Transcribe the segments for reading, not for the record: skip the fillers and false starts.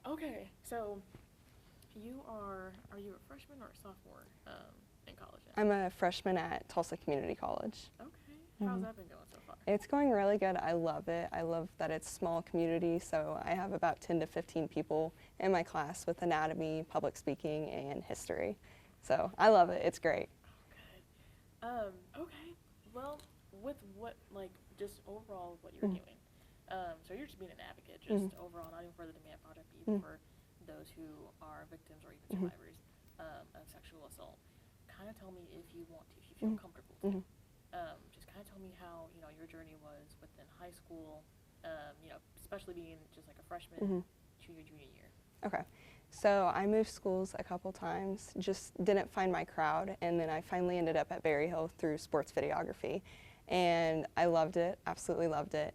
Okay, so are you a freshman or a sophomore in college now? I'm a freshman at Tulsa Community College. Okay, how's that been going so far? It's going really good. I love it. I love that it's a small community, so I have about 10 to 15 people in my class with anatomy, public speaking, and history. So I love it. It's great. Okay. Well, with what, like, just overall what you're doing, so you're just being an advocate, just overall, not even for the Demand Project, but even for those who are victims or even survivors of sexual assault. Kind of tell me if you want to, if you feel comfortable to. Just kind of tell me how, your journey was within high school, especially being just like a freshman, junior year. Okay. So I moved schools a couple times, just didn't find my crowd, and then I finally ended up at Berry Hill through sports videography. And I loved it, absolutely loved it.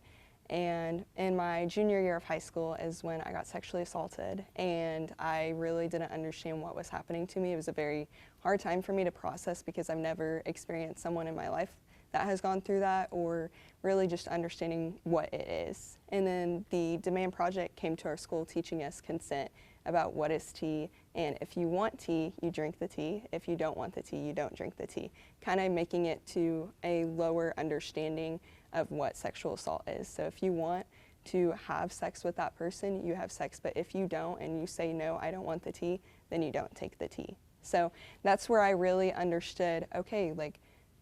And in my junior year of high school is when I got sexually assaulted, and I really didn't understand what was happening to me. It was a very hard time for me to process because I've never experienced someone in my life that has gone through that, or really just understanding what it is. And then the Demand Project came to our school teaching us consent, about what is tea, and if you want tea, you drink the tea. If you don't want the tea, you don't drink the tea. Kind of making it to a lower understanding of what sexual assault is. So if you want to have sex with that person, you have sex, but if you don't and you say, no, I don't want the tea, then you don't take the tea. So that's where I really understood, okay, like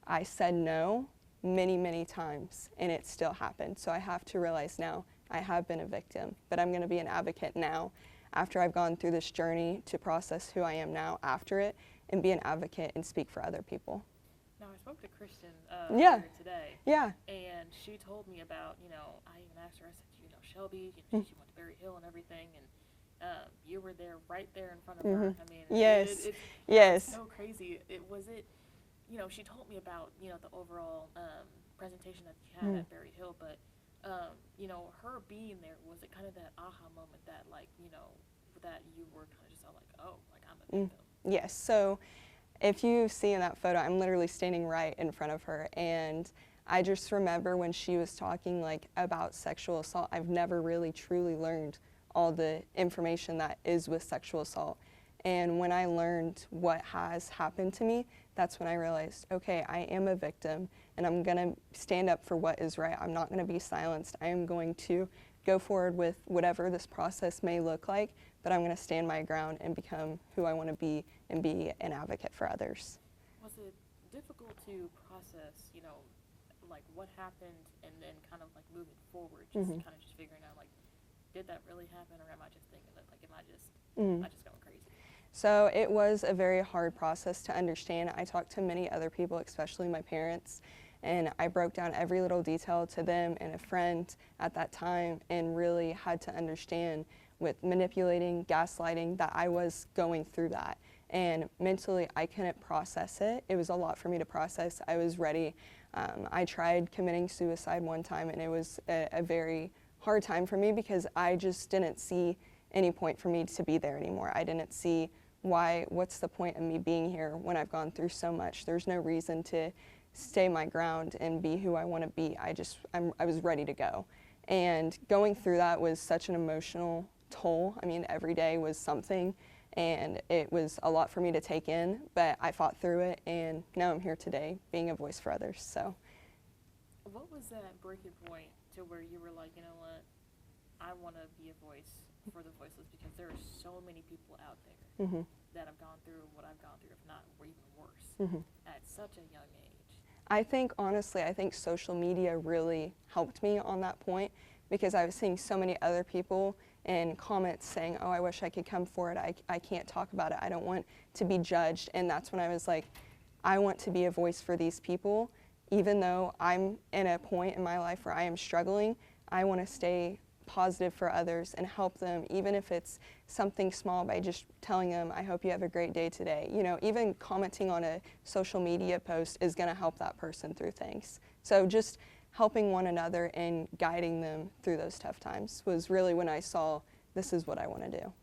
I said no many, many times and it still happened. So I have to realize now I have been a victim, but I'm gonna be an advocate now after I've gone through this journey to process who I am now after it and be an advocate and speak for other people. Now, I spoke to Kristen earlier today. Yeah. And she told me about, I even asked her, I said, Shelby, she went to Berry Hill and everything, and you were there right there in front of her. I mean, yes. It's so crazy. She told me about, the overall presentation that you had at Berry Hill, but her being there, was it kind of that aha moment that, like, that you were kind of just all like, oh, like I'm a victim? Yes. So if you see in that photo, I'm literally standing right in front of her, and I just remember when she was talking like about sexual assault, I've never really truly learned all the information that is with sexual assault. And when I learned what has happened to me, that's when I realized, okay, I am a victim, and I'm gonna stand up for what is right. I'm not gonna be silenced. I am going to go forward with whatever this process may look like, but I'm gonna stand my ground and become who I wanna be and be an advocate for others. Was it difficult to process, like what happened and then kind of like moving forward, just kind of just figuring out like, did that really happen, or am I just thinking that, like, am I just going crazy? So it was a very hard process to understand. I talked to many other people, especially my parents, and I broke down every little detail to them and a friend at that time, and really had to understand with manipulating, gaslighting, that I was going through that. And mentally, I couldn't process it. It was a lot for me to process. I was ready. I tried committing suicide one time, and it was a very hard time for me because I just didn't see any point for me to be there anymore. I didn't see what's the point of me being here when I've gone through so much. There's no reason to stay my ground and be who I want to be. I was ready to go. And going through that was such an emotional toll. I mean, every day was something, and it was a lot for me to take in, but I fought through it, and now I'm here today being a voice for others. So, what was that breaking point to where you were like, you know what, I want to be a voice for the voiceless, because there are so many people out there that have gone through what I've gone through, if not or even worse, at such a young age? I think, honestly, social media really helped me on that point, because I was seeing so many other people in comments saying, oh, I wish I could come forward. I can't talk about it. I don't want to be judged. And that's when I was like, I want to be a voice for these people. Even though I'm in a point in my life where I am struggling, I want to stay positive for others and help them, even if it's something small, by just telling them, I hope you have a great day today. Even commenting on a social media post is going to help that person through things. So just helping one another and guiding them through those tough times was really when I saw this is what I want to do.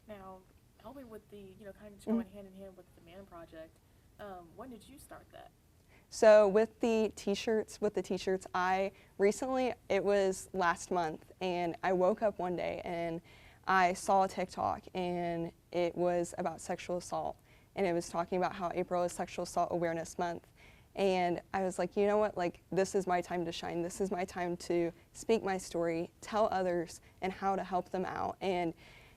Now, helping with the, kind of just going hand in hand with the Demand Project, when did you start that? So with the t-shirts, I recently, it was last month, and I woke up one day and I saw a TikTok, and it was about sexual assault, and it was talking about how April is Sexual Assault Awareness Month. And I was like, you know what, like, this is my time to shine. This is my time to speak my story, tell others, and how to help them out. And,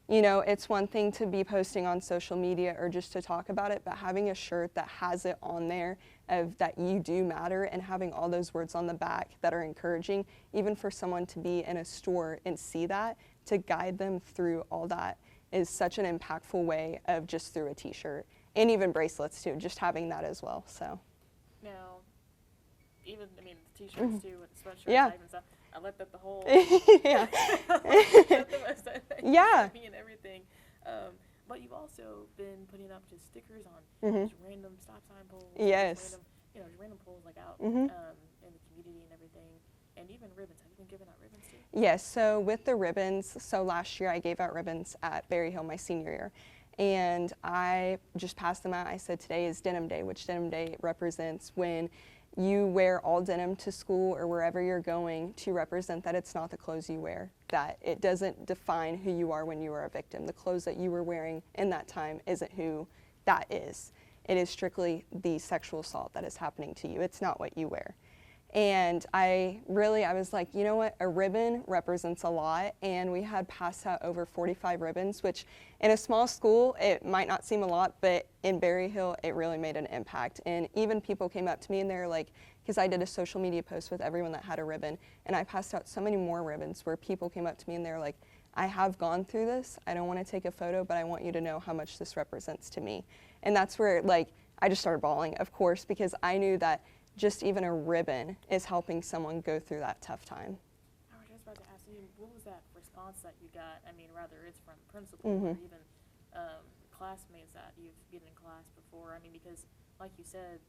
you know, it's one thing to be posting on social media or just to talk about it, but having a shirt that has it on there of that you do matter, and having all those words on the back that are encouraging, even for someone to be in a store and see that, to guide them through all that is such an impactful way of just through a t-shirt. And even bracelets too, just having that as well, so. Now, even, I mean, the t-shirts too, with the sweatshirts Yeah. type and stuff, I looked at the whole, Yeah. the website that you Yeah. sent me and everything. But you've also been putting up just stickers on just random stop sign poles. Yes. Just random, you know, just random poles like out Mhm. in the community and everything. And even ribbons. Have you been giving out ribbons too? Yes, so with the ribbons, so last year I gave out ribbons at Berry Hill my senior year, and I just passed them out. I said today is denim day, which denim day represents when you wear all denim to school or wherever you're going, to represent that it's not the clothes you wear, that it doesn't define who you are when you are a victim. The clothes that you were wearing in that time isn't who that is. It is strictly the sexual assault that is happening to you. It's not what you wear. And I was like, you know what, a ribbon represents a lot, and we had passed out over 45 ribbons, which in a small school, it might not seem a lot, but in Berry Hill, it really made an impact. And even people came up to me and they're like, because I did a social media post with everyone that had a ribbon, and I passed out so many more ribbons where people came up to me and they're like, I have gone through this, I don't want to take a photo, but I want you to know how much this represents to me. And that's where, like, I just started bawling, of course, because I knew that just even a ribbon is helping someone go through that tough time. I was just about to ask you, what was that response that you got? I mean, rather it's from principal or even classmates that you've been in class before. I mean, because like you said,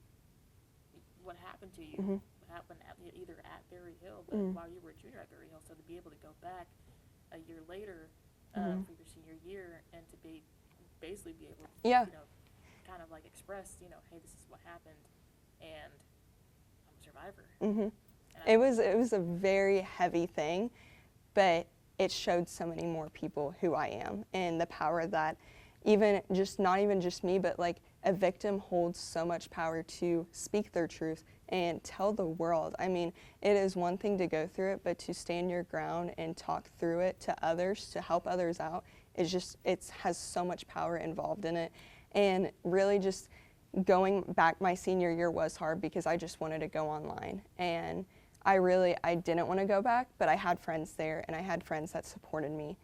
what happened to you happened either at Berry Hill, but while you were a junior at Berry Hill, so to be able to go back a year later for your senior year and to basically be able to, you know, kind of like express, you know, hey, this is what happened, and survivor. It was a very heavy thing, but it showed so many more people who I am, and the power that not even just me, but like a victim holds so much power to speak their truth and tell the world. I mean, it is one thing to go through it, but to stand your ground and talk through it to others, to help others out, it has so much power involved in it. And really just going back my senior year was hard because I just wanted to go online, and I didn't want to go back, but I had friends there and I had friends that supported me,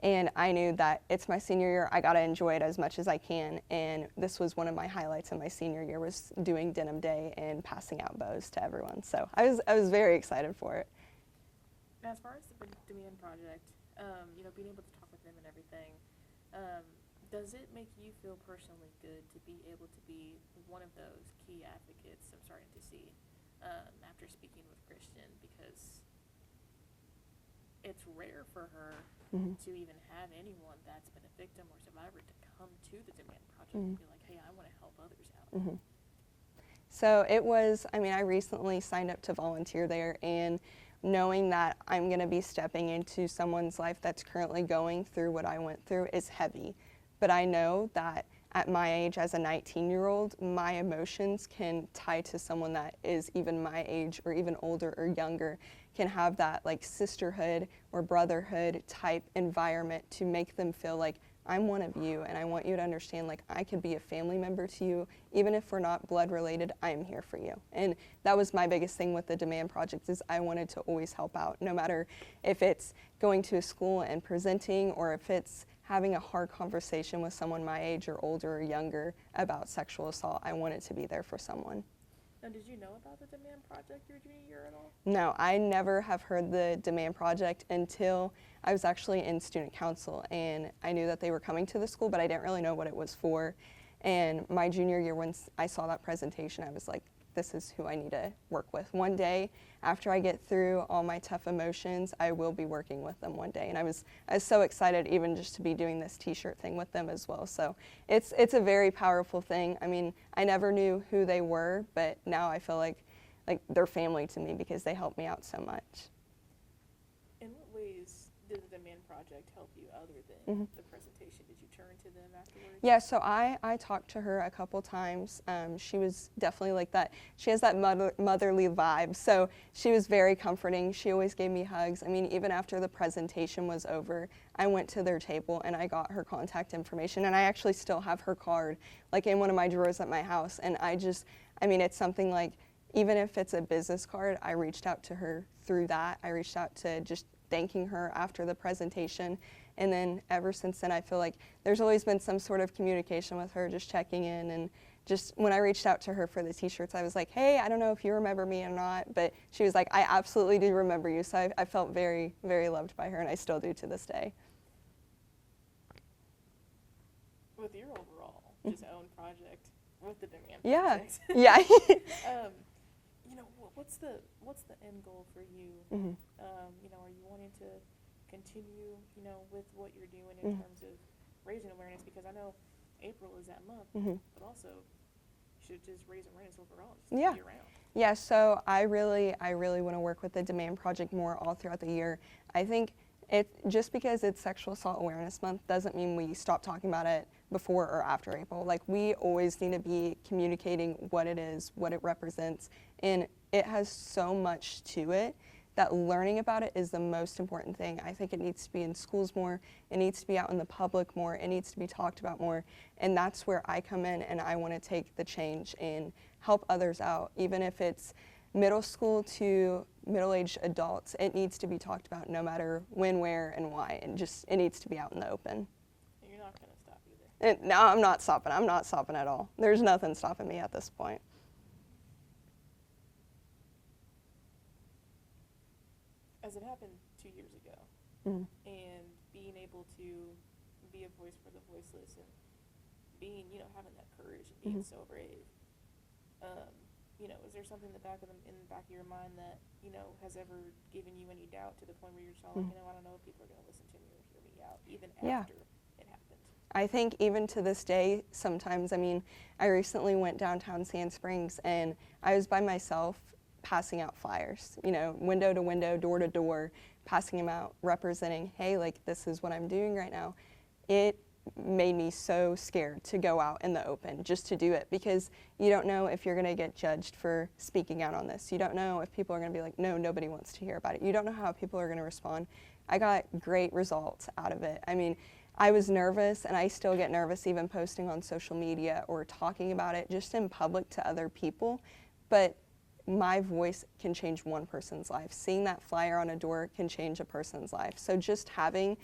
and I knew that it's my senior year, I got to enjoy it as much as I can, and this was one of my highlights in my senior year, was doing denim day and passing out bows to everyone. So I was very excited for it. As far as the Demand Project, you know, being able to talk with them and everything, does it make you feel personally good to be able to be one of those key advocates I'm starting to see after speaking with Christian? Because it's rare for her to even have anyone that's been a victim or survivor to come to the Demand Project and be like, hey, I want to help others out. So it was, I mean, I recently signed up to volunteer there, and knowing that I'm going to be stepping into someone's life that's currently going through what I went through is heavy. But I know that at my age, as a 19-year-old, my emotions can tie to someone that is even my age or even older or younger, can have that like sisterhood or brotherhood type environment to make them feel like, I'm one of you, and I want you to understand, like, I could be a family member to you. Even if we're not blood related, I am here for you. And that was my biggest thing with the Demand Project, is I wanted to always help out, no matter if it's going to a school and presenting, or if it's having a hard conversation with someone my age or older or younger about sexual assault. I wanted to be there for someone. Now, did you know about the Demand Project your junior year at all? No, I never have heard the Demand Project until I was actually in student council, and I knew that they were coming to the school, but I didn't really know what it was for. And my junior year, when I saw that presentation, I was like, this is who I need to work with. One day, after I get through all my tough emotions, I will be working with them one day. And I was so excited even just to be doing this t-shirt thing with them as well. So it's a very powerful thing. I mean, I never knew who they were, but now I feel like they're family to me because they help me out so much. In what ways did the Demand Project help you other than the presentation? Did you turn to them afterwards? Yeah, so I talked to her a couple times. She was definitely like that. She has that motherly vibe, so she was very comforting. She always gave me hugs. I mean, even after the presentation was over, I went to their table and I got her contact information, and I actually still have her card, like in one of my drawers at my house. And I mean, it's something like, even if it's a business card, I reached out to her through that. I reached out to just thanking her after the presentation. And then ever since then, I feel like there's always been some sort of communication with her, just checking in. And just when I reached out to her for the t-shirts, I was like, hey, I don't know if you remember me or not, but she was like, I absolutely do remember you. So I felt very, very loved by her, and I still do to this day. With your overall just own project with the Demand Yeah, Project. yeah. You know, what's the end goal for you? You know, are you wanting to continue, you know, with what you're doing in terms of raising awareness? Because I know April is that month, but also you should just raise awareness overall, just year round. Yeah, so I really want to work with the Demand Project more all throughout the year. I think just because it's Sexual Assault Awareness Month doesn't mean we stop talking about it before or after April. Like, we always need to be communicating what it is, what it represents, and it has so much to it that learning about it is the most important thing. I think it needs to be in schools more, it needs to be out in the public more, it needs to be talked about more, and that's where I come in, and I want to take the change and help others out. Even if it's middle school to middle-aged adults, it needs to be talked about no matter when, where, and why, and just it needs to be out in the open. And you're not going to stop either. No, I'm not stopping. I'm not stopping at all. There's nothing stopping me at this point. As it happened 2 years ago, and being able to be a voice for the voiceless, and being, you know, having that courage and being so brave, you know, is there something in the back of your mind that, you know, has ever given you any doubt to the point where you're just like, you know, I don't know if people are going to listen to me or hear me out, even after it happened? I think even to this day, sometimes, I mean, I recently went downtown Sand Springs, and I was by myself passing out flyers, you know, window to window, door to door, passing them out, representing, hey, like, this is what I'm doing right now. It made me so scared to go out in the open, just to do it, because you don't know if you're going to get judged for speaking out on this. You don't know if people are going to be like, no, nobody wants to hear about it. You don't know how people are going to respond. I got great results out of it. I mean, I was nervous, and I still get nervous even posting on social media or talking about it just in public to other people, but my voice can change one person's life. Seeing that flyer on a door can change a person's life. So just having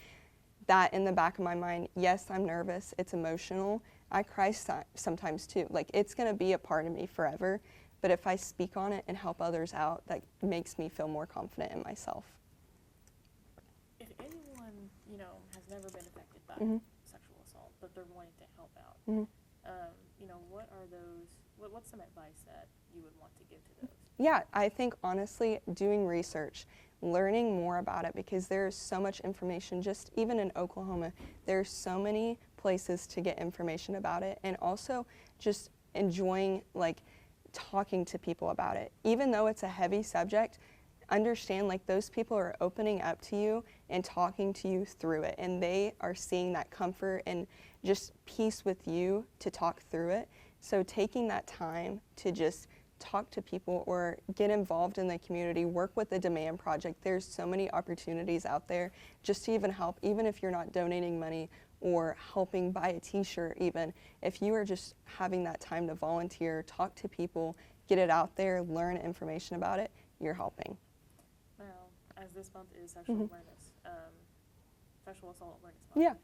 that in the back of my mind, yes, I'm nervous, it's emotional. I cry sometimes too. Like, it's going to be a part of me forever, but if I speak on it and help others out, that makes me feel more confident in myself. If anyone, you know, has never been affected by sexual assault, but they're wanting to help out, you know, what are those, what's some advice that you would want to give to those? Yeah, I think honestly, doing research, learning more about it, because there's so much information, just even in Oklahoma, there's so many places to get information about it, and also just enjoying, like, talking to people about it. Even though it's a heavy subject, understand, like, those people are opening up to you and talking to you through it, and they are seeing that comfort and just peace with you to talk through it. So taking that time to just talk to people or get involved in the community, work with the Demand Project. There's so many opportunities out there just to even help, even if you're not donating money or helping buy a t-shirt even. If you are just having that time to volunteer, talk to people, get it out there, learn information about it, you're helping. Now, as this month is sexual awareness, sexual assault awareness month,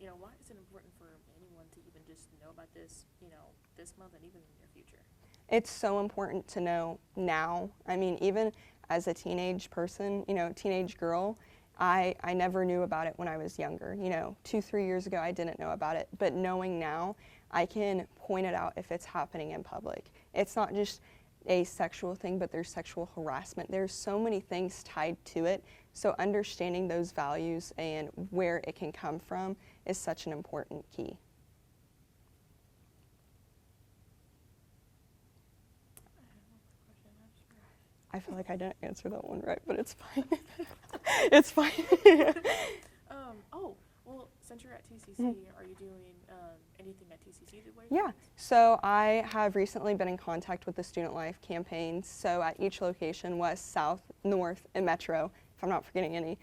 you know, why is it important for anyone to even just know about this, you know, this month and even in the near future? It's so important to know now. I mean, even as a teenage person, you know, teenage girl, I never knew about it when I was younger. 2-3 years ago, I didn't know about it. But knowing now, I can point it out if it's happening in public. It's not just a sexual thing, but there's sexual harassment. There's so many things tied to it. So understanding those values and where it can come from is such an important key. I feel like I didn't answer that one right, but it's fine. It's fine. Well, since you're at TCC, are you doing anything at TCC that way? Yeah, so I have recently been in contact with the Student Life campaigns, so at each location, West, South, North, and Metro, if I'm not forgetting any.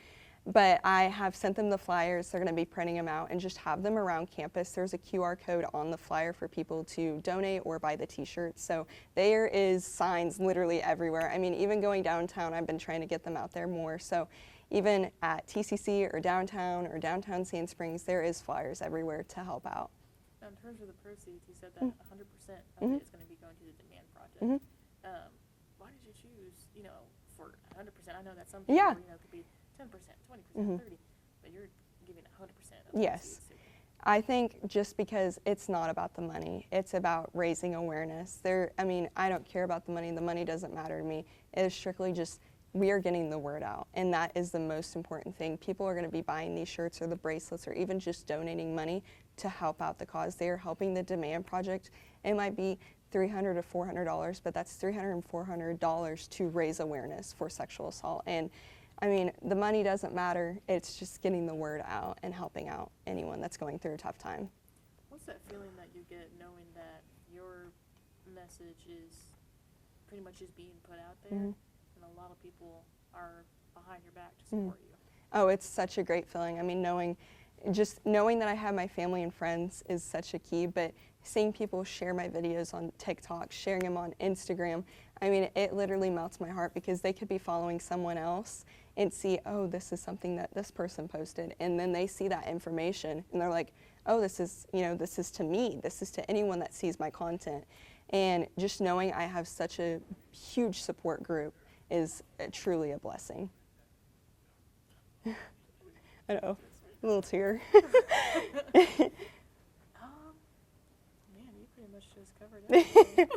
But I have sent them the flyers. They're going to be printing them out and just have them around campus. There's a QR code on the flyer for people to donate or buy the t-shirts. So there is signs literally everywhere. I mean, even going downtown, I've been trying to get them out there more. So even at TCC or downtown Sand Springs, there is flyers everywhere to help out. Now, in terms of the proceeds, you said that 100% of it is going to be going to the Demand Project. Why did you choose, for 100%? I know that some people, could be 10%, 20%, 30%, but you're giving 100% of the Yes. proceeds. I think just because it's not about the money, it's about raising awareness. I don't care about the money doesn't matter to me. It is strictly just we are getting the word out, and that is the most important thing. People are going to be buying these shirts or the bracelets or even just donating money to help out the cause. They are helping the Demand Project. It might be $300 to $400, but that's $300 and $400 to raise awareness for sexual assault. And the money doesn't matter. It's just getting the word out and helping out anyone that's going through a tough time. What's that feeling that you get knowing that your message is pretty much just being put out there, and a lot of people are behind your back to support you? Oh, it's such a great feeling. Knowing that I have my family and friends is such a key, but seeing people share my videos on TikTok, sharing them on Instagram, it literally melts my heart because they could be following someone else and see, oh, this is something that this person posted, and then they see that information and they're like, oh, this is to me, this is to anyone that sees my content. And just knowing I have such a huge support group is truly a blessing. I know, a little tear. Man, you pretty much just covered everything.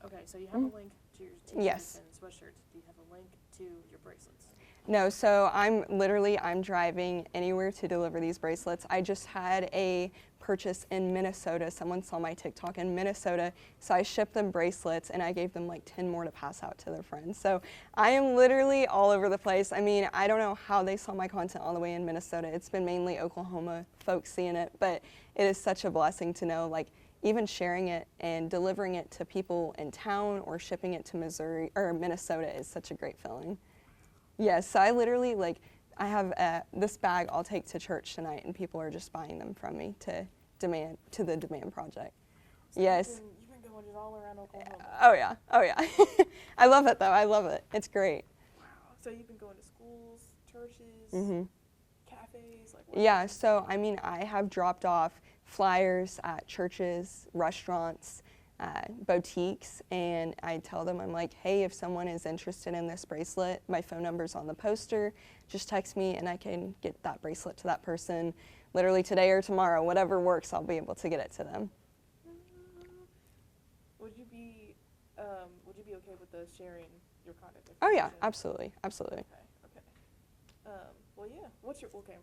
Okay, so you have a link to your t-shirts Yes. and sweatshirts. Do you have a link to your bracelets? No, so I'm driving anywhere to deliver these bracelets. I just had a purchase in Minnesota. Someone saw my TikTok in Minnesota, so I shipped them bracelets and I gave them like 10 more to pass out to their friends. So I am literally all over the place. I don't know how they saw my content all the way in Minnesota. It's been mainly Oklahoma folks seeing it, but it is such a blessing to know, even sharing it and delivering it to people in town or shipping it to Missouri or Minnesota is such a great feeling. Yes, so I literally, I have this bag I'll take to church tonight, and people are just buying them from me to the Demand Project. So Yes. You've been going just all around Oklahoma. Oh yeah. I love it though. I love it. It's great. Wow. So you've been going to schools, churches, cafes, Yeah. So I have dropped off flyers at churches, restaurants, boutiques, and I tell them, I'm like, hey, if someone is interested in this bracelet, my phone number's on the poster, just text me and I can get that bracelet to that person literally today or tomorrow, whatever works, I'll be able to get it to them. Would you be okay with us sharing your contact information? Oh yeah, absolutely. Okay. Well, yeah. What's your contact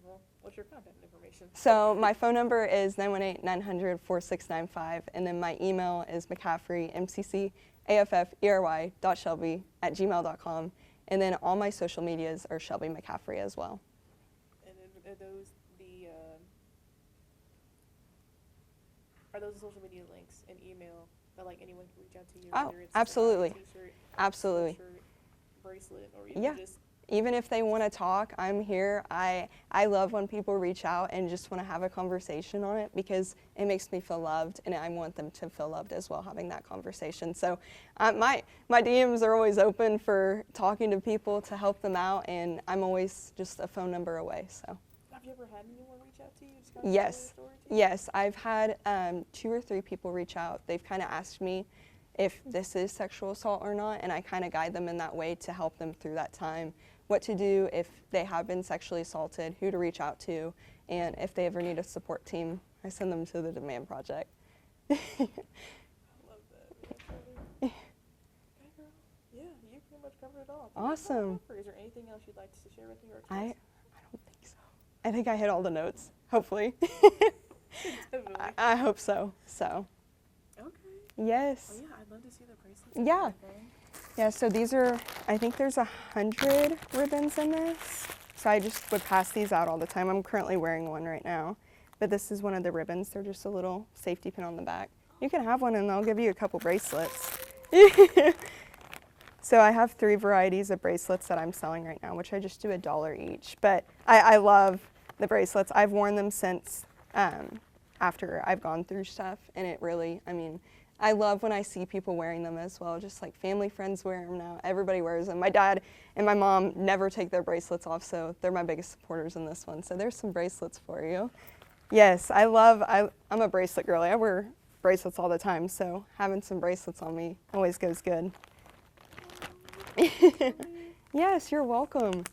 information? So my phone number is 918-900-4695, and then my email is mccaffrey.shelby.gmail.com, and then all my social medias are Shelby McCaffrey as well. And are those the social media links and email that anyone can reach out to you? Oh, whether it's absolutely. A t-shirt, Absolutely. sweatshirt, bracelet, or even Yeah. just Even if they want to talk, I'm here. I love when people reach out and just want to have a conversation on it because it makes me feel loved, and I want them to feel loved as well, having that conversation. So my DMs are always open for talking to people to help them out, and I'm always just a phone number away. So. Have you ever had anyone reach out to you? Just kind of Yes. tell their story to you? Yes, I've had 2 or 3 people reach out. They've kind of asked me if this is sexual assault or not, and I kind of guide them in that way to help them through that time what to do if they have been sexually assaulted, who to reach out to, and if they ever need a support team, I send them to the Demand Project. I love that. Okay, girl. Yeah, you pretty much covered it all. Awesome. Is there anything else you'd like to share with the I audience? don't think so. I think I hit all the notes, hopefully. Definitely. I hope so. So, Okay. yes. Oh yeah, I'd love to see the bracelets. and Yeah. everything. Yeah, so these are, I think there's 100 ribbons in this. So I just would pass these out all the time. I'm currently wearing one right now. But this is one of the ribbons. They're just a little safety pin on the back. You can have one and they'll give you a couple bracelets. So I have 3 varieties of bracelets that I'm selling right now, which I just do $1 each. But I love the bracelets. I've worn them since after I've gone through stuff. And it really, I mean, I love when I see people wearing them as well. Just like family, friends wear them now. Everybody wears them. My dad and my mom never take their bracelets off, so they're my biggest supporters in this one. So there's some bracelets for you. Yes, I'm a bracelet girly. I wear bracelets all the time, so having some bracelets on me always goes good. Yes, you're welcome.